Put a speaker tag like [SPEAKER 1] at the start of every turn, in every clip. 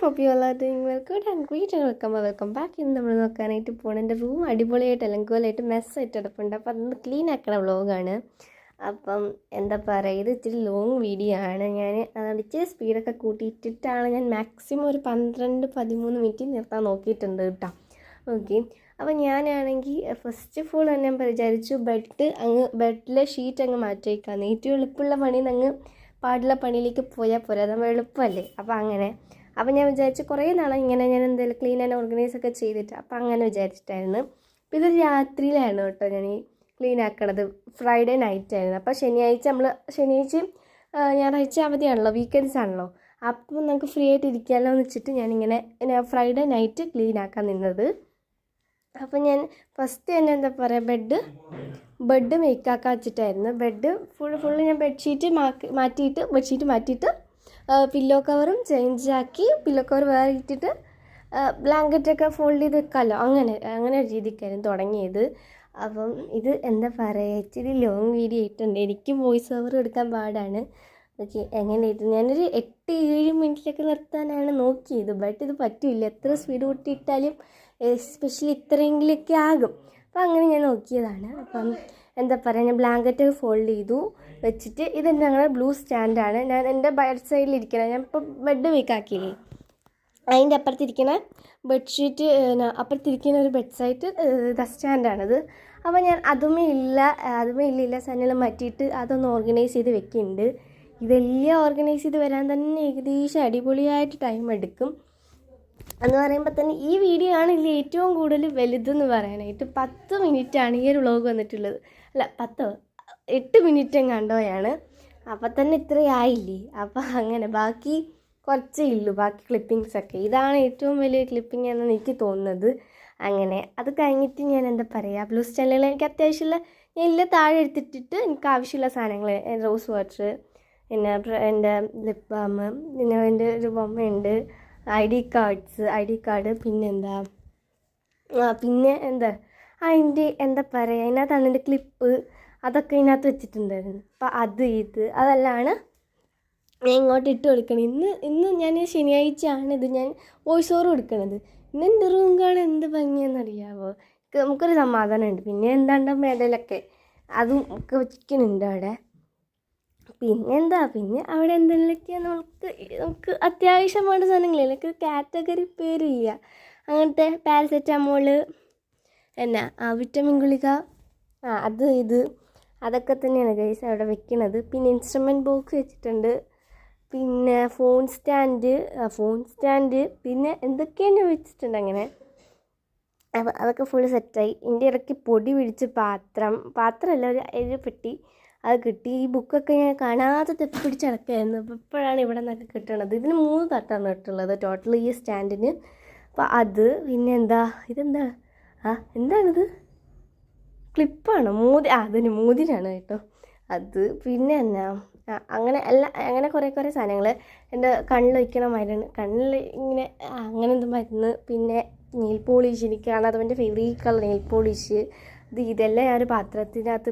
[SPEAKER 1] hope you all are doing well, good and great and welcome back. ഇന്ന് നമ്മൾ നോക്കാനായിട്ട് പോകണം. എൻ്റെ റൂം അടിപൊളിയായിട്ട് അലങ്കോലായിട്ട് മെസ്സായിട്ട് കിടപ്പുണ്ട്. അപ്പം അതൊന്ന് ക്ലീൻ ആക്കണ വ്ളോഗാണ്. അപ്പം എന്താ പറയുക, ഇത് ഇച്ചിരി ലോങ് വീഡിയോ ആണ്. ഞാൻ അതുകൊണ്ട് ഇച്ചിരി സ്പീഡൊക്കെ കൂട്ടിയിട്ടിട്ടാണ് ഞാൻ മാക്സിമം ഒരു 12-13 മിനിറ്റ് നിർത്താൻ നോക്കിയിട്ടുണ്ട് കേട്ടോ. ഓക്കെ, അപ്പം ഞാനാണെങ്കിൽ ഫസ്റ്റ് ഓഫ് ഓൾ ഞാൻ വിചാരിച്ചു ബെഡിലെ ഷീറ്റ് അങ്ങ് മാറ്റിയേക്കാന്ന്. ഏറ്റവും എളുപ്പമുള്ള പണിയിൽ നിന്ന് അങ്ങ് പാടുള്ള പണിയിലേക്ക് പോയാൽ പോരാ, നമ്മൾ എളുപ്പമല്ലേ. അപ്പം ഞാൻ വിചാരിച്ചു കുറേ നാളെ ഇങ്ങനെ ഞാൻ എന്തെങ്കിലും ക്ലീൻ ആൻഡ് ഓർഗനൈസ് ഒക്കെ ചെയ്തിട്ട് അപ്പം അങ്ങനെ വിചാരിച്ചിട്ടായിരുന്നു. അപ്പോൾ ഇത് രാത്രിയിലാണ് കേട്ടോ ഞാൻ ഈ ക്ലീൻ ആക്കണത്. ഫ്രൈഡേ നൈറ്റ് ആയിരുന്നു. അപ്പോൾ ശനിയാഴ്ചയും ഞായറാഴ്ച അവധിയാണല്ലോ, വീക്കെൻഡ്സ് ആണല്ലോ. അപ്പം നമുക്ക് ഫ്രീ ആയിട്ട് ഇരിക്കാമല്ലോ എന്ന് വെച്ചിട്ട് ഞാനിങ്ങനെ ഫ്രൈഡേ നൈറ്റ് ക്ലീൻ ആക്കാൻ നിന്നത്. അപ്പം ഞാൻ ഫസ്റ്റ് തന്നെ എന്താ പറയുക, ബെഡ് മേക്കാക്കാൻ വെച്ചിട്ടായിരുന്നു. ഫുള്ള് ഞാൻ ബെഡ്ഷീറ്റ് മാറ്റിയിട്ട് പില്ലോ കവറും ചേഞ്ചാക്കി, പില്ലോ കവർ വേറെ ഇട്ടിട്ട് ബ്ലാങ്കറ്റൊക്കെ ഫോൾഡ് ചെയ്ത് വെക്കാമല്ലോ, അങ്ങനെ രീതിക്കായിരുന്നു തുടങ്ങിയത്. അപ്പം ഇത് എന്താ പറയുക, ഇച്ചിരി ലോങ് വീഡിയോ ആയിട്ടുണ്ട്. എനിക്ക് വോയിസ് ഓവർ എടുക്കാൻ പാടാണ്. ഓക്കെ, എങ്ങനെയായിട്ട് ഞാനൊരു 8-7 മിനിറ്റിലൊക്കെ നിർത്താനാണ് നോക്കിയത്. ബട്ട് ഇത് പറ്റില്ല, എത്ര സ്പീഡ് കൂട്ടിയിട്ടാലും എസ്പെഷ്യലി ഇത്രയെങ്കിലൊക്കെ ആകും. അപ്പം അങ്ങനെ ഞാൻ നോക്കിയതാണ്. അപ്പം എന്താ പറയുക, ഞാൻ ബ്ലാങ്കറ്റ് ഫോൾഡ് ചെയ്തു വെച്ചിട്ട്, ഇത് ഞങ്ങളുടെ ബ്ലൂ സ്റ്റാൻഡാണ്. ഞാൻ എൻ്റെ ബെഡ് സൈഡിലിരിക്കണം. ഞാൻ ഇപ്പോൾ ബെഡ് വീക്കാക്കിയില്ലേ, അതിൻ്റെ അപ്പുറത്തിരിക്കുന്ന ബെഡ്ഷീറ്റ് അപ്പുറത്തിരിക്കുന്ന ഒരു ബെഡ് സൈറ്റ് സ്റ്റാൻഡാണത്. അപ്പോൾ ഞാൻ അതുമേ ഇല്ല സന്നെല്ലാം മാറ്റിയിട്ട് അതൊന്ന് ഓർഗനൈസ് ചെയ്ത് വെക്കുന്നുണ്ട്. ഇതെല്ലാം ഓർഗനൈസ് ചെയ്ത് വരാൻ തന്നെ ഏകദേശം അടിപൊളിയായിട്ട് ടൈം എടുക്കും. എന്ന് പറയുമ്പോൾ തന്നെ ഈ വീഡിയോ ആണ് ഇതിൽ ഏറ്റവും കൂടുതൽ വലുതെന്ന് പറയാനായിട്ട്. 10 മിനിറ്റാണ് ഈ ഒരു വ്ളോഗ് വന്നിട്ടുള്ളത്. അല്ല, 8 മിനിറ്റ് കണ്ടോയാണ്. അപ്പം തന്നെ ഇത്രയായില്ലേ. അപ്പം അങ്ങനെ ബാക്കി കുറച്ചേ ഉള്ളൂ, ബാക്കി ക്ലിപ്പിങ്സൊക്കെ. ഇതാണ് ഏറ്റവും വലിയ ക്ലിപ്പിംഗ് എന്നാണ് എനിക്ക് തോന്നുന്നത്. അങ്ങനെ അത് കഴിഞ്ഞിട്ട് ഞാൻ എന്താ പറയുക, ബ്ലൂ സ്റ്റാൻഡിൽ എനിക്ക് അത്യാവശ്യമുള്ള ഞാൻ എല്ലാം താഴെ എടുത്തിട്ടിട്ട് എനിക്ക് ആവശ്യമുള്ള സാധനങ്ങൾ, റോസ് വാട്ടർ, പിന്നെ എൻ്റെ ലിപ് ബാം, പിന്നെ എൻ്റെ ഒരു ബൊമ്മയുണ്ട്, ഐ ഡി കാർഡ്, പിന്നെ അതിൻ്റെ എന്താ പറയുക, അതിനകത്താണ് എൻ്റെ ക്ലിപ്പ്, അതൊക്കെ ഇതിനകത്ത് വെച്ചിട്ടുണ്ടായിരുന്നു. അപ്പം അതെല്ലാണ് ഞാൻ ഇങ്ങോട്ട് ഇട്ട് കൊടുക്കണം. ഇന്ന് ഞാൻ ശനിയാഴ്ചയാണ് ഇത് ഞാൻ വോയിസ് ഓവർ കൊടുക്കണത്. ഇന്ന് എൻ്റെ റൂം കാണാൻ എന്ത് ഭംഗിയാണെന്നറിയാമോ, നമുക്കൊരു സമാധാനമുണ്ട്. പിന്നെ എന്താണ്ടോ മെഡലൊക്കെ അതും ഒക്കെ വെക്കുന്നുണ്ട് അവിടെ. പിന്നെ അവിടെ എന്തെങ്കിലുമൊക്കെയാണ് നമുക്ക് അത്യാവശ്യം വേണ്ട സാധനങ്ങൾ, എനിക്ക് കാറ്റഗറി പേരില്ല. അങ്ങനത്തെ പാരസെറ്റാമോള്, വിറ്റമിൻ ഗുളിക, അതൊക്കെ തന്നെയാണ് ഗൈസ് അവിടെ വെക്കുന്നത്. പിന്നെ ഇൻസ്ട്രുമെൻറ്റ് ബോക്സ് വെച്ചിട്ടുണ്ട്, പിന്നെ ഫോൺ സ്റ്റാൻഡ്, പിന്നെ എന്തൊക്കെയാണ് വെച്ചിട്ടുണ്ട് അങ്ങനെ. അപ്പം അതൊക്കെ ഫുള്ള് സെറ്റായി. ഇതിൻ്റെ ഇടയ്ക്ക് പൊടി പിടിച്ച് പാത്രമല്ല, ഒരു പെട്ടി അത് കിട്ടി. ഈ ബുക്കൊക്കെ ഞാൻ കാണാതെ തെപ്പിടിച്ച് അടക്കായിരുന്നു. അപ്പോൾ ഇപ്പോഴാണ് ഇവിടെ നിന്നൊക്കെ കിട്ടണത്. ഇതിന് 3 തട്ടാണ് കിട്ടുള്ളത് ടോട്ടൽ ഈ സ്റ്റാൻഡിന്. അപ്പോൾ പിന്നെ എന്താണിത്, ക്ലിപ്പാണോ, അതിന് മോതിരാണ് കേട്ടോ. പിന്നെ അങ്ങനെ കുറേ സാധനങ്ങൾ. എൻ്റെ കണ്ണിൽ വയ്ക്കണ മരുന്ന്, കണ്ണിൽ ഇങ്ങനെ അങ്ങനെ മരുന്ന്, പിന്നെ നെയിൽ പോളിഷ്, എനിക്ക് കാണാതെ എൻ്റെ ഫേവറേറ്റ് കളർ നെയിൽ പോളിഷ്, ഇതെല്ലാം ഞാൻ ഒരു പാത്രത്തിനകത്ത്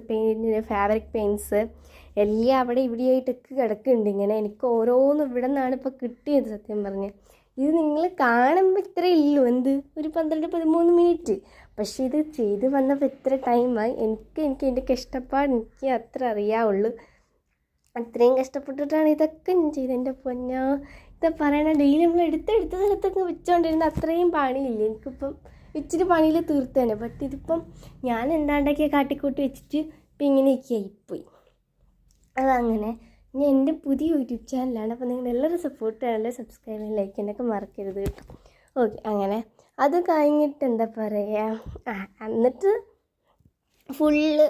[SPEAKER 1] ഫാബ്രിക് പെയിൻറ്റ്സ് എല്ലാം അവിടെ ഇവിടെയായിട്ടൊക്കെ കിടക്കുന്നുണ്ട്. ഇങ്ങനെ എനിക്ക് ഓരോന്നും ഇവിടെ നിന്നാണ് ഇപ്പോൾ കിട്ടിയത്. സത്യം പറഞ്ഞാൽ ഇത് നിങ്ങൾ കാണുമ്പോൾ ഇത്രയേ ഉള്ളൂ, ഒരു 12-13 മിനിറ്റ്. പക്ഷേ ഇത് ചെയ്ത് വന്നപ്പോൾ ഇത്ര ടൈമായി. എനിക്ക് എൻ്റെ കഷ്ടപ്പാട് എനിക്ക് അത്ര അറിയാവുള്ളൂ. അത്രയും കഷ്ടപ്പെട്ടിട്ടാണ് ഇതൊക്കെ ഞാൻ ചെയ്തത്. എൻ്റെ പൊന്നോ, ഇതാ പറയണ ഡെയിലി നമ്മൾ എടുത്ത സ്ഥലത്തൊക്കെ വെച്ചുകൊണ്ടിരുന്ന അത്രയും പണിയില്ല. എനിക്കിപ്പം ഇച്ചിരി പണിയിൽ തീർത്തേനെ. ബട്ട് ഇതിപ്പം ഞാൻ എന്താണ്ടൊക്കെ കാട്ടിക്കൂട്ടി വെച്ചിട്ട് ഇപ്പം ഇങ്ങനെയൊക്കെ ആയിപ്പോയി. അതങ്ങനെ. ഇനി എൻ്റെ പുതിയ യൂട്യൂബ് ചാനലാണ്. അപ്പോൾ നിങ്ങൾ എല്ലാവരും സപ്പോർട്ട് ചെയ്യാനല്ലേ, സബ്സ്ക്രൈബ് ചെയ്യാൻ, ലൈക്ക് ചെയ്യാനൊക്കെ മറക്കരുത് കേട്ടോ. ഓക്കെ, അങ്ങനെ അത് കഴിഞ്ഞിട്ട് എന്താ പറയുക, എന്നിട്ട് ഫുള്ള്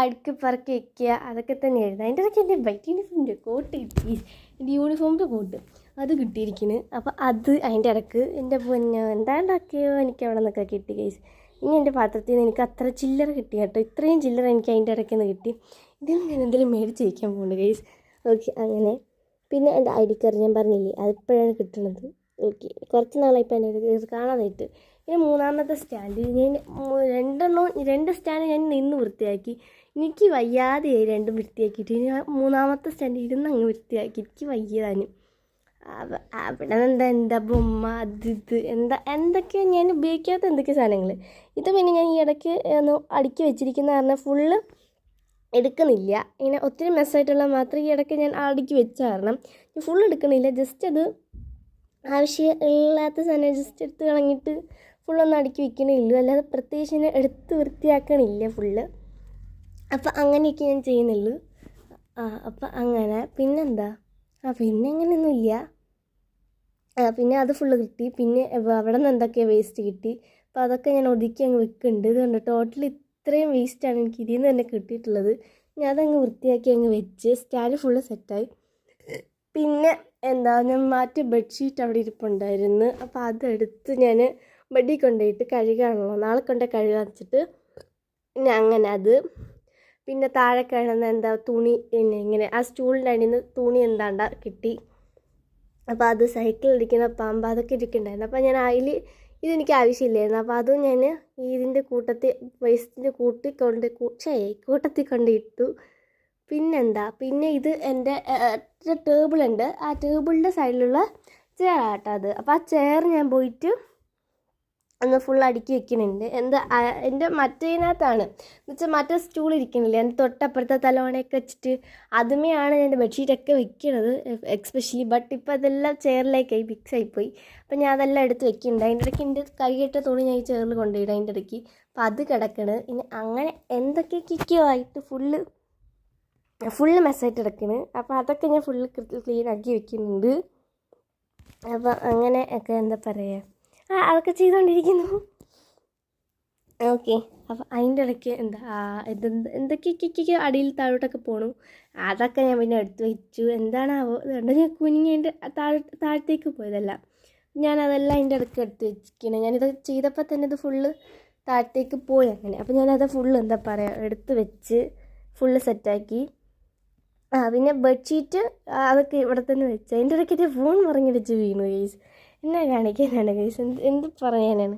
[SPEAKER 1] അടുക്കി പറക്കി വയ്ക്കുക, അതൊക്കെ തന്നെ എഴുതുക. അതിൻ്റെ ഇടയ്ക്ക് എൻ്റെ വൈറ്റ് യൂണിഫോമിൻ്റെ കോട്ട് കിട്ടി, എൻ്റെ യൂണിഫോമിൻ്റെ കോട്ട് അത് കിട്ടിയിരിക്കുന്നു. അപ്പോൾ അതിൻ്റെ ഇടയ്ക്ക് എൻ്റെ പൊന്നോ എന്താണ്ടാക്കിയോ എനിക്ക് അവിടെ നിന്നൊക്കെ കിട്ടി ഗൈസ്. ഇനി എൻ്റെ പാത്രത്തിൽ നിന്ന് എനിക്ക് അത്ര ചില്ലറ കിട്ടി കേട്ടോ. ഇത്രയും ചില്ലറ എനിക്ക് അതിൻ്റെ ഇടയ്ക്ക് നിന്ന് കിട്ടി. ഇതിൽ ഞാൻ എന്തെങ്കിലും മേടിച്ച് വയ്ക്കാൻ പോകുന്നുണ്ട് ഗൈസ്. ഓക്കെ, അങ്ങനെ പിന്നെ എൻ്റെ ഐ ഡി കാർഡ് ഞാൻ പറഞ്ഞില്ലേ, അതിപ്പോഴാണ് കിട്ടുന്നത്. ഓക്കെ, കുറച്ച് നാളായി ഇപ്പോൾ എൻ്റെ കാണാതായിട്ട്. ഇനി 3ാമത്തെ സ്റ്റാൻഡ് ഞാൻ 2 സ്റ്റാൻഡ് ഞാൻ നിന്ന് വൃത്തിയാക്കി. എനിക്ക് വയ്യാതെയായി 2 വൃത്തിയാക്കിയിട്ട്. ഇനി 3ാമത്തെ സ്റ്റാൻഡ് ഇരുന്ന് അങ്ങ് വൃത്തിയാക്കി. എനിക്ക് വയ്യതാനും അവിടെ എന്താ ബൊമ്മ അത് ഇത് എന്തൊക്കെയാണ് ഞാൻ ഉപയോഗിക്കാത്ത എന്തൊക്കെ സാധനങ്ങൾ. ഇത് പിന്നെ ഞാൻ ഈ ഇടയ്ക്ക് ഒന്ന് അടുക്കി വെച്ചിരിക്കുന്ന കാരണം ഫുള്ള് എടുക്കുന്നില്ല. ഇങ്ങനെ ഒത്തിരി മെസ്സായിട്ടുള്ള മാത്രം ഈ ഇടയ്ക്ക് ഞാൻ അടുക്കി വെച്ച കാരണം ഫുൾ എടുക്കണില്ല. ജസ്റ്റ് അത് ആവശ്യമില്ലാത്ത സാധനം ജസ്റ്റ് എടുത്ത് കളഞ്ഞിട്ട് ഫുള്ളൊന്നും അടുക്കി വെക്കണില്ല. അല്ലാതെ പ്രത്യേകിച്ച് എടുത്ത് വൃത്തിയാക്കണില്ല ഫുള്ള്. അപ്പം അങ്ങനെയൊക്കെ ഞാൻ ചെയ്യുന്നുള്ളൂ. അപ്പം അങ്ങനെ പിന്നെന്താ പിന്നെ അങ്ങനെയൊന്നുമില്ല. പിന്നെ അത് ഫുള്ള് കിട്ടി. പിന്നെ അവിടെ നിന്ന് എന്തൊക്കെയാണ് വേസ്റ്റ് കിട്ടി. അപ്പോൾ അതൊക്കെ ഞാൻ ഒതുക്കി അങ്ങ് വെക്കുന്നുണ്ട്. ഇതുകൊണ്ട് ടോട്ടൽ ഇത്രയും വേസ്റ്റാണ് എനിക്ക് ഇതിൽ നിന്ന് തന്നെ കിട്ടിയിട്ടുള്ളത്. ഞാൻ അതങ്ങ് വൃത്തിയാക്കി അങ്ങ് വെച്ച് സ്റ്റാൻഡ് ഫുള്ള് സെറ്റായി. പിന്നെ ഞാൻ മാറ്റിയ ബെഡ്ഷീറ്റ് അവിടെ ഇരിപ്പുണ്ടായിരുന്നു. അപ്പോൾ അതെടുത്ത് ഞാൻ ബെഡിൽ കൊണ്ടുപോയിട്ട് കഴുകാണല്ലോ, നാളെ കൊണ്ടുപോയി കഴുകാൻ വെച്ചിട്ട് പിന്നെ അങ്ങനെ അത്. പിന്നെ താഴെ കിടന്ന തുണി ഇങ്ങനെ ആ സ്റ്റൂളിൻ്റെ അടിയിൽ നിന്ന് തുണി കിട്ടി. അപ്പോൾ അത് സൈക്കിളിലിരിക്കുന്ന പാമ്പ് അതൊക്കെ ഇരിക്കുന്നുണ്ടായിരുന്നു. അപ്പോൾ ഞാൻ ഇതെനിക്ക് ആവശ്യമില്ലായിരുന്നു. അപ്പോൾ അതും ഞാൻ ഇതിൻ്റെ കൂട്ടത്തിൽ വേസ്റ്റിൻ്റെ കൂട്ടത്തിൽ കൊണ്ടിട്ടു. പിന്നെ ഇത് എൻ്റെ ടേബിളുണ്ട്. ആ ടേബിളിൻ്റെ സൈഡിലുള്ള ചെയറാട്ടോ അത്. അപ്പോൾ ആ ചെയർ ഞാൻ പോയിട്ട് ഒന്ന് ഫുൾ അടുക്കി വെക്കുന്നുണ്ട്. എൻ്റെ മറ്റേതിനകത്താണ് എന്ന് വെച്ചാൽ മറ്റേ സ്റ്റൂൾ ഇരിക്കണില്ല, എൻ്റെ തൊട്ടപ്പുറത്തെ തലവണയൊക്കെ വെച്ചിട്ട് അതുമേയാണ് എൻ്റെ ബെഡ്ഷീറ്റൊക്കെ വെക്കുന്നത് എക്സ്പെഷ്യലി. ബട്ട് ഇപ്പോൾ അതെല്ലാം ചെയറിലേക്കായി ഫിക്സ് ആയിപ്പോയി. അപ്പോൾ ഞാൻ അതെല്ലാം എടുത്ത് വെക്കുന്നുണ്ട്. അതിൻ്റെ ഇടയ്ക്ക് എൻ്റെ കൈയിട്ട തുണി ഞാൻ ഈ ചെയറിൽ കൊണ്ടുപോയിടും അതിൻ്റെ ഇടയ്ക്ക്. അപ്പോൾ അത് കിടക്കണ്. ഇനി അങ്ങനെ എന്തൊക്കെയൊക്കെയോ ആയിട്ട് ഫുള്ള് മെസ്സായിട്ട് കിടക്കണ്. അപ്പോൾ അതൊക്കെ ഞാൻ ഫുള്ള് ക്ലീൻ ആക്കി വെക്കുന്നുണ്ട്. അപ്പോൾ അങ്ങനെയൊക്കെ അതൊക്കെ ചെയ്തുകൊണ്ടിരിക്കുന്നു. ഓക്കെ. അപ്പോൾ അതിൻ്റെ ഇടയ്ക്ക് എന്തൊക്കെയൊക്കെ അടിയിൽ താഴോട്ടൊക്കെ പോകണു. അതൊക്കെ ഞാൻ പിന്നെ എടുത്ത് വെച്ചു. എന്താണാവോ അതുകൊണ്ട് ഞാൻ കുനിഞ്ഞ് അതിൻ്റെ താഴത്തേക്ക് പോയതല്ല, ഞാനതെല്ലാം അതിൻ്റെ ഇടയ്ക്ക് എടുത്ത് വെച്ചിരിക്കണം. ഞാനിത് ചെയ്തപ്പോൾ തന്നെ ഇത് ഫുള്ള് താഴത്തേക്ക് പോയി അങ്ങനെ. അപ്പോൾ ഞാനത് ഫുള്ള് എടുത്ത് വെച്ച് ഫുള്ള് സെറ്റാക്കി. പിന്നെ ബെഡ്ഷീറ്റ് അതൊക്കെ ഇവിടെ തന്നെ വെച്ച് അതിൻ്റെ ഇടയ്ക്ക് ഫോൺ മറിഞ്ഞടിച്ച് വീണു ഗൈസ്. എന്നെ കാണിക്കാനാണ് ഗൈസ്, എന്ത് പറയാനാണ്,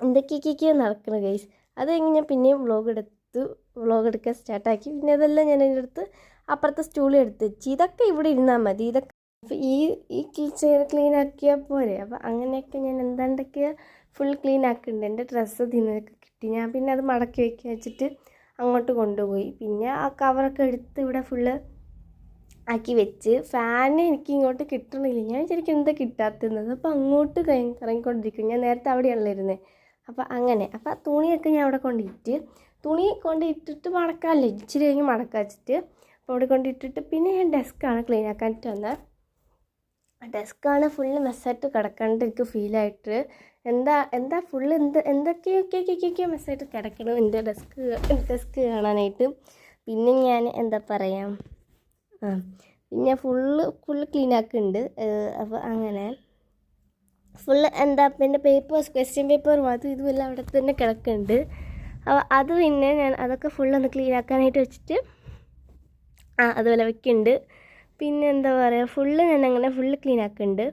[SPEAKER 1] എന്തൊക്കെയൊക്കെയോ നടക്കണം ഗൈസ്. അത് കഴിഞ്ഞ് ഞാൻ പിന്നെയും വ്ളോഗ് എടുക്കാൻ സ്റ്റാർട്ടാക്കി. പിന്നെ അതെല്ലാം ഞാൻ അതിൻ്റെ അടുത്ത് അപ്പുറത്തെ സ്റ്റൂളിൽ എടുത്ത് വെച്ച്. ഇതൊക്കെ ഇവിടെ ഇരുന്നാൽ മതി, ഇതൊക്കെ ഈ ചെയർ ക്ലീൻ ആക്കിയാൽ പോരെ. അപ്പോൾ അങ്ങനെയൊക്കെ ഞാൻ എന്താണ്ടൊക്കെ ഫുൾ ക്ലീൻ ആക്കുന്നുണ്ട്. എൻ്റെ ഡ്രസ്സ് ഇതിനൊക്കെ കിട്ടി. ഞാൻ പിന്നെ അത് മടക്കി വെച്ചിട്ട് അങ്ങോട്ട് കൊണ്ടുപോയി. പിന്നെ ആ കവറൊക്കെ എടുത്ത് ഇവിടെ ഫുള്ള് ആക്കി വെച്ച്. ഫാന് എനിക്ക് ഇങ്ങോട്ട് കിട്ടണില്ല. ഞാൻ ശരിക്കും എന്താ കിട്ടാത്തത്. അപ്പോൾ അങ്ങോട്ട് കറങ്ങിക്കൊണ്ടിരിക്കും. ഞാൻ നേരത്തെ അവിടെയാണല്ലോ ഇരുന്നത്. അപ്പോൾ അങ്ങനെ. അപ്പോൾ തുണിയൊക്കെ ഞാൻ അവിടെ കൊണ്ടിട്ടിട്ട് മടക്കാമല്ലോ, ഇച്ചിരി കഴിഞ്ഞ് മടക്കാൻ വെച്ചിട്ട് അപ്പോൾ അവിടെ കൊണ്ടിട്ടിട്ട് പിന്നെ ഞാൻ ഡെസ്ക്കാണ് ക്ലീൻ ആക്കാനായിട്ട് വന്നത്. ഡെസ്ക്കാണ് ഫുള്ള് മെസ്സായിട്ട് കിടക്കാണ്ട് എനിക്ക് ഫീലായിട്ട്. ഫുള്ള് എന്തൊക്കെയൊക്കെ മെസ്സായിട്ട് കിടക്കണം എൻ്റെ ഡെസ്ക് കാണാനായിട്ട്. പിന്നെ ഞാൻ പിന്നെ ഫുള്ള് ക്ലീൻ ആക്കുന്നുണ്ട്. അപ്പോൾ അങ്ങനെ ഫുള്ള് എൻ്റെ പേപ്പേഴ്സ്, ക്വസ്റ്റ്യൻ പേപ്പറും അതും ഇതുമെല്ലാം അവിടെ തന്നെ കിടക്കുന്നുണ്ട്. അപ്പോൾ അത് പിന്നെ ഞാൻ അതൊക്കെ ഫുള്ളൊന്ന് ക്ലീൻ ആക്കാനായിട്ട് വെച്ചിട്ട് അതുപോലെ വെക്കുന്നുണ്ട്. പിന്നെ ഫുള്ള് ഞാൻ അങ്ങനെ ഫുള്ള് ക്ലീൻ ആക്കുന്നുണ്ട്.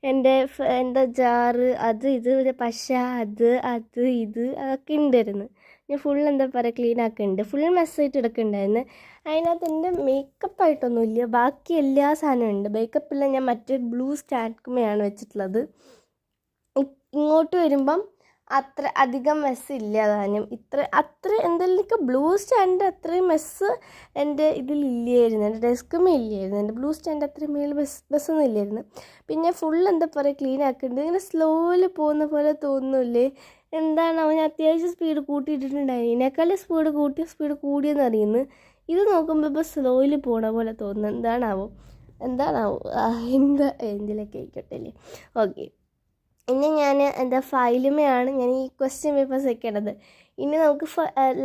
[SPEAKER 1] എൻ്റെ ജാറ് അത് ഇത് പശ അത് ഇത് അതൊക്കെ ഉണ്ടായിരുന്നു. ഞാൻ ഫുള്ള് ക്ലീൻ ആക്കുന്നുണ്ട്. ഫുൾ മെസ്സായിട്ട് എടുക്കുന്നുണ്ടായിരുന്നു. അതിനകത്ത് എൻ്റെ മേക്കപ്പായിട്ടൊന്നുമില്ല, ബാക്കി എല്ലാ സാധനവും ഉണ്ട്. മേക്കപ്പെല്ലാം ഞാൻ മറ്റേ ബ്ലൂ സ്റ്റാൻഡുമേയാണ് വെച്ചിട്ടുള്ളത്. ഇങ്ങോട്ട് വരുമ്പം അത്ര അധികം മെസ്സില്ല താനും. അത്ര എന്തെങ്കിലുമൊക്കെ ബ്ലൂ സ്റ്റാൻഡ് അത്രയും മെസ്സ് എൻ്റെ ഇതിലില്ലായിരുന്നു, എൻ്റെ ഡെസ്കുമേ ഇല്ലായിരുന്നു. എൻ്റെ ബ്ലൂ സ്റ്റാൻഡ് അത്രയും മേൽ ബസ്സൊന്നും ഇല്ലായിരുന്നു. പിന്നെ ഫുള്ള് ക്ലീൻ ആക്കുന്നുണ്ട്. ഇങ്ങനെ സ്ലോയിൽ പോകുന്ന പോലെ തോന്നുന്നില്ലേ, അവൻ അത്യാവശ്യം സ്പീഡ് കൂട്ടിയിട്ടിട്ടുണ്ടായി. ഇതിനേക്കാളും സ്പീഡ് കൂടിയെന്ന് അറിയുന്നു. ഇത് നോക്കുമ്പോൾ ഇപ്പോൾ സ്ലോയിൽ പോണ പോലെ തോന്നുന്നു. എന്താണാവോ എന്തിലൊക്കെ ആയിക്കോട്ടെ അല്ലേ. ഓക്കെ. ഇനി ഞാൻ ഫയലുമേയാണ് ഞാൻ ഈ ക്വസ്റ്റ്യൻ പേപ്പേഴ്സ് വെക്കേണ്ടത്. ഇനി നമുക്ക്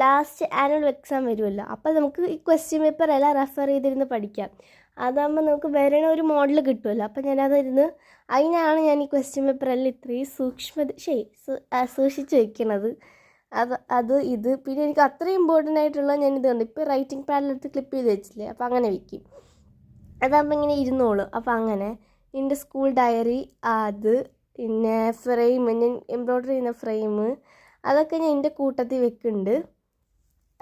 [SPEAKER 1] ലാസ്റ്റ് ആനുവൽ എക്സാം വരുമല്ലോ, അപ്പോൾ നമുക്ക് ഈ ക്വസ്റ്റ്യൻ പേപ്പർ എല്ലാം റെഫർ ചെയ്തിരുന്ന് പഠിക്കാം. അതാകുമ്പോൾ നമുക്ക് വേറെ ഒരു മോഡൽ കിട്ടുമല്ലോ. അപ്പോൾ അതിനാണ് ഞാൻ ഈ ക്വസ്റ്റ്യൻ പേപ്പറെല്ലാം ഇത്രയും സൂക്ഷിച്ച് വെക്കുന്നത്. ഇത് പിന്നെ എനിക്ക് അത്രയും ഇമ്പോർട്ടൻ്റ് ആയിട്ടുള്ള ഞാൻ ഇതുണ്ട്. ഇപ്പോൾ റൈറ്റിംഗ് പാഡിലെടുത്ത് ക്ലിപ്പ് ചെയ്ത് വെച്ചില്ലേ, അപ്പോൾ അങ്ങനെ വെക്കും. അതാകുമ്പോൾ ഇങ്ങനെ ഇരുന്നോളും. അപ്പോൾ അങ്ങനെ എൻ്റെ സ്കൂൾ ഡയറി അത് പിന്നെ ഫ്രെയിം, ഞാൻ എംബ്രോയ്ഡറി ചെയ്യുന്ന ഫ്രെയിം അതൊക്കെ ഞാൻ എൻ്റെ കൂട്ടത്തിൽ വെക്കുന്നുണ്ട്.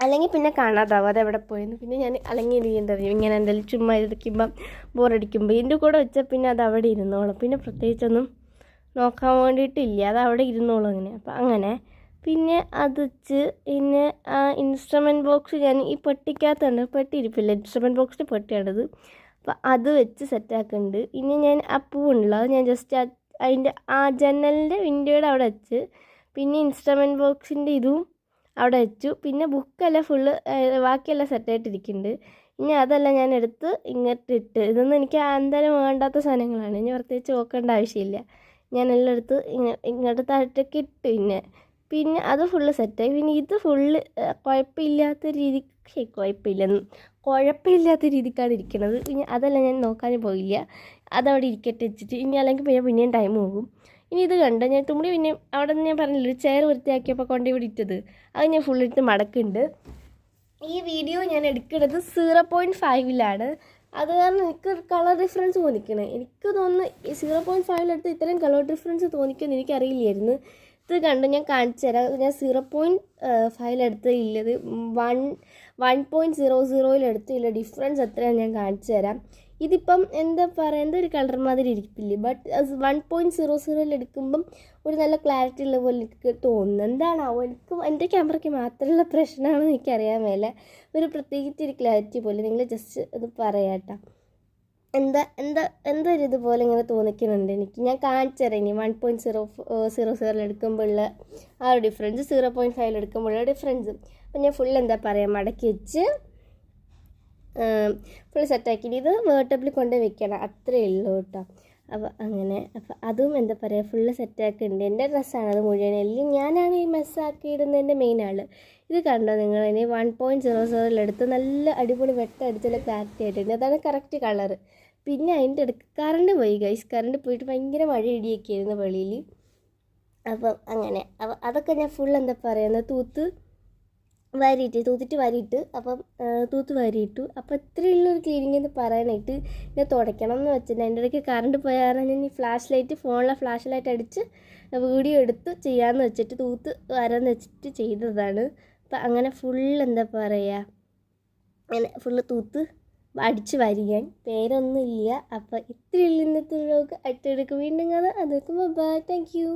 [SPEAKER 1] അല്ലെങ്കിൽ പിന്നെ കാണാതാവും അതെവിടെ പോയെന്ന്. പിന്നെ ഞാൻ അലങ്ങിയിരിക്കേണ്ടറിയും ഇങ്ങനെ എന്തെങ്കിലും ചുമ്മാ ഇരിക്കുമ്പം ബോറടിക്കുമ്പോൾ ഇതിൻ്റെ കൂടെ വെച്ചാൽ പിന്നെ അത് അവിടെ ഇരുന്നോളും. പിന്നെ പ്രത്യേകിച്ചൊന്നും നോക്കാൻ വേണ്ടിയിട്ടില്ല, അത് അവിടെ ഇരുന്നോളും അങ്ങനെ. അപ്പം അങ്ങനെ പിന്നെ അത് വെച്ച് പിന്നെ ഇൻസ്ട്രുമെൻറ്റ് ബോക്സ് ഞാൻ ഈ പെട്ടിക്കകത്തുണ്ട്, പെട്ടി ഇരിപ്പില്ല, ഇൻസ്ട്രുമെൻറ്റ് ബോക്സിൻ്റെ പെട്ടിയാണിത്. അപ്പം അത് വെച്ച് സെറ്റാക്കുന്നുണ്ട്. ഇനി ഞാൻ ആ പൂവുണ്ടല്ലോ അത് ഞാൻ ജസ്റ്റ് അതിൻ്റെ ആ ജനലിൻ്റെ വിൻഡോയുടെ അവിടെ വെച്ച്, പിന്നെ ഇൻസ്ട്രുമെൻറ്റ് ബോക്സിൻ്റെ ഇതും അവിടെ വെച്ചു. പിന്നെ ബുക്കെല്ലാം ഫുള്ള് ബാക്കിയെല്ലാം സെറ്റായിട്ടിരിക്കുന്നുണ്ട്. ഇനി അതെല്ലാം ഞാൻ എടുത്ത് ഇങ്ങോട്ടിട്ട്, ഇതൊന്നും എനിക്ക് എന്തായാലും വേണ്ടാത്ത സാധനങ്ങളാണ്, ഇനി പ്രത്യേകിച്ച് നോക്കേണ്ട ആവശ്യമില്ല. ഞാനെല്ലാം എടുത്ത് ഇങ്ങോട്ട് താഴത്തേക്ക് ഇട്ട്. പിന്നെ അത് ഫുള്ള് സെറ്റായി. പിന്നെ ഇത് ഫുള്ള് കുഴപ്പമില്ലാത്ത രീതിക്കാണ് ഇരിക്കുന്നത്. ഇനി അതെല്ലാം ഞാൻ നോക്കാൻ പോയില്ല, അതവിടെ ഇരിക്കട്ടെ വെച്ചിട്ട്. ഇനി അല്ലെങ്കിൽ പിന്നെയും ടൈം പോകും. ഇനി ഇത് കണ്ടോ, ഞാൻ തുമ്പി പിന്നെ അവിടെ നിന്ന് ഞാൻ പറഞ്ഞില്ല ഒരു ചെയർ വൃത്തിയാക്കിയപ്പോൾ കൊണ്ടുപോയി ഇട്ടത്, അത് ഞാൻ ഫുള്ളിട്ട് മടക്കുന്നുണ്ട്. ഈ വീഡിയോ ഞാൻ എടുക്കുന്നത് 0.5-ലാണ്. അത് കാരണം എനിക്ക് കളർ ഡിഫറൻസ് തോന്നിക്കണേ. എനിക്ക് തോന്നുന്നു 0.5-ലെടുത്ത് ഇത്രയും കളർ ഡിഫറൻസ് തോന്നിക്കുമെന്ന് എനിക്കറിയില്ലായിരുന്നു. ഇത് കണ്ട് ഞാൻ കാണിച്ചു തരാം. ഞാൻ 0.5-ലെടുത്ത് ഇല്ലത് 1.00-ലെടുത്തില്ല. ഡിഫറൻസ് എത്രയാണ് ഞാൻ കാണിച്ചു തരാം. ഇതിപ്പം എന്താ പറയുക, എന്തൊരു കളർ മാതിരി ഇരിക്കില്ലേ, ബട്ട് 1.00-ലെടുക്കുമ്പം ഒരു നല്ല ക്ലാരിറ്റി ഉള്ള പോലെ എനിക്ക് തോന്നുന്നു. എന്താണാവോ, എനിക്ക് എൻ്റെ ക്യാമറയ്ക്ക് മാത്രമുള്ള പ്രശ്നമാണെന്ന് എനിക്കറിയാൻ മേല, ഒരു പ്രത്യേകിച്ച് ഒരു ക്ലാരിറ്റി പോലെ. നിങ്ങൾ ജസ്റ്റ് അത് പറയാട്ടോ, എന്താ ഒരു ഇതുപോലെ ഇങ്ങനെ തോന്നിക്കുന്നുണ്ട് എനിക്ക്. ഞാൻ കാണിച്ചു തരാം ഇനി 1.00-ലെടുക്കുമ്പോഴുള്ള ആ ഒരു ഡിഫറൻസ്, 0.5-ലെടുക്കുമ്പോഴുള്ള ഡിഫറൻസ്. അപ്പം ഞാൻ ഫുൾ എന്താ പറയുക മടക്കി വെച്ച് ഫുൾ സെറ്റാക്കി. ഇത് വേർട്ടബിൾ കൊണ്ട് വെക്കണം, അത്രയേ ഉള്ളൂ കേട്ടോ. അപ്പോൾ അങ്ങനെ അതും എന്താ പറയുക ഫുള്ള് സെറ്റാക്കുന്നുണ്ട്. എൻ്റെ ഡ്രസ്സാണ് അത് മുഴുവൻ, എല്ലാം ഞാനാണ് ഈ മെസ്സാക്കിയിടുന്നതിൻ്റെ മെയിൻ ആൾ. ഇത് കണ്ടോ നിങ്ങൾ, ഇനി 1.00-ലെടുത്ത് നല്ല അടിപൊളി വെട്ടടിച്ചുള്ള ക്ലാരിറ്റി ആയിട്ടുണ്ട്. അതാണ് കറക്റ്റ് കളറ്. പിന്നെ അതിൻ്റെ ഇടയ്ക്ക് കറണ്ട് പോയി ഗൈസ്, കറണ്ട് പോയിട്ട് ഭയങ്കര മഴ ഇടിയൊക്കെ ആയിരുന്നു വെളിയിൽ. അപ്പം അങ്ങനെ അതൊക്കെ ഞാൻ ഫുൾ എന്താ പറയുന്നത് തൂത്തിട്ട് വാരിയിട്ട്. അപ്പം തൂത്ത് വാരിയിട്ടു. അപ്പോൾ ഇത്രയുള്ളൊരു ക്ലീനിങ് എന്ന് പറയാനായിട്ട് ഞാൻ തുടയ്ക്കണം എന്ന് വെച്ചിട്ടുണ്ട്. അതിൻ്റെ ഇടയ്ക്ക് കറണ്ട് പോയ കാരണം ഞാൻ ഈ ഫോണിലെ ഫ്ലാഷ് ലൈറ്റ് അടിച്ച് വീഡിയോ എടുത്ത് ചെയ്യാമെന്ന് വെച്ചിട്ട് തൂത്ത് വരാമെന്ന് വെച്ചിട്ട് ചെയ്തതാണ്. അപ്പം അങ്ങനെ ഫുൾ എന്താ പറയുക അങ്ങനെ ഫുള്ള് തൂത്ത് അടിച്ച് വാരിക്കാൻ പേരൊന്നുമില്ല. അപ്പോൾ ഇത്രയുള്ള ഇന്നത്തെ വ്ലോഗ്. അടുത്തെടുക്ക് വീണ്ടും കാണാം. അതൊക്കെ ബൈ, താങ്ക് യു.